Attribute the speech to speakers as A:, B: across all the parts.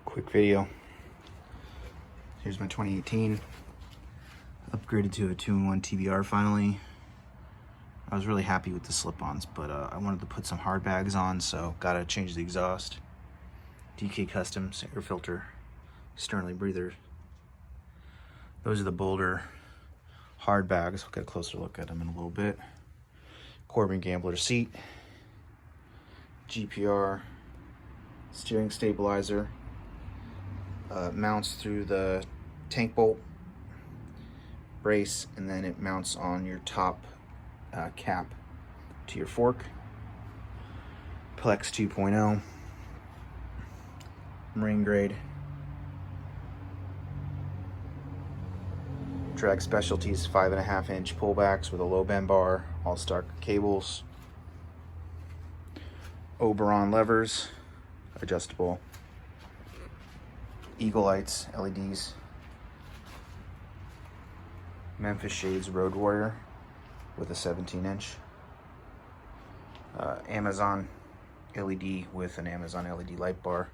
A: Quick video. Here's my 2018. Upgraded to a 2-in-1 TBR finally. I was really happy with the slip-ons, but I wanted to put some hard bags on, so gotta change the exhaust. DK Customs air filter, Sternly breather. Those are the Baldur hard bags. We'll get a closer look at them in a little bit. Corbin Gambler seat, GPR, steering stabilizer, mounts through the tank bolt brace, and then it mounts on your top cap to your fork. Plex 2.0, marine grade. Drag Specialties 5.5-inch pullbacks with a low bend bar, all stock cables. Oberon levers, adjustable. Eagle lights, LEDs. Memphis Shades Road Warrior with a 17-inch. Amazon LED with an Amazon LED light bar.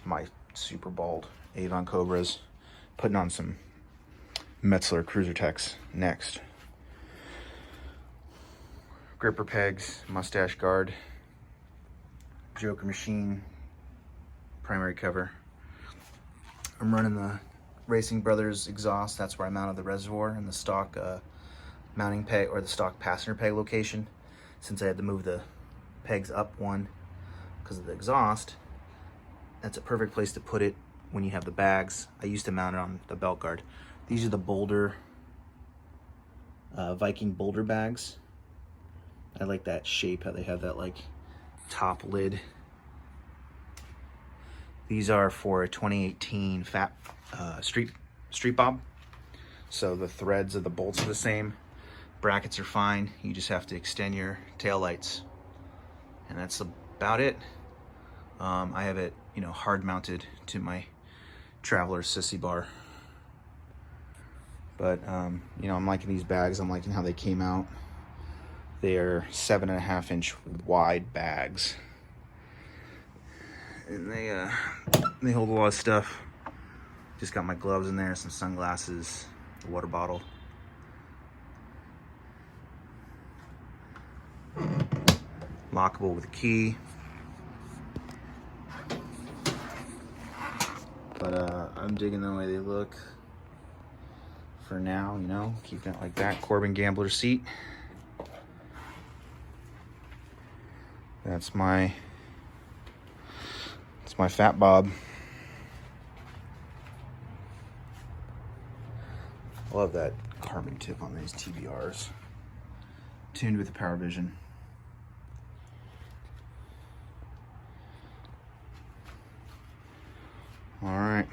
A: My super bald Avon Cobras. Putting on some Metzler Cruiser Techs next. Gripper pegs, mustache guard, Joker machine, primary cover. I'm running the Racing Brothers exhaust. That's where I mounted the reservoir in the stock mounting peg, or the stock passenger peg location, since I had to move the pegs up one because of the exhaust. That's a perfect place to put it when you have the bags. I used to mount it on the belt guard. These are the Baldur Viking Baldur bags. I like that shape, how they have that like top lid. These are for a 2018 Street Bob. So the threads of the bolts are the same. Brackets are fine. You just have to extend your tail lights, and that's about it. I have it, hard mounted to my Traveler sissy bar. But I'm liking these bags. I'm liking how they came out. They are 7.5-inch wide bags, and they hold a lot of stuff. Just got my gloves in there, some sunglasses, a water bottle. Lockable with a key. But I'm digging the way they look for now, keeping it like that. Corbin Gambler seat. That's my Fatbob. I love that carbon tip on these TBRs. Tuned with the Power Vision. All right.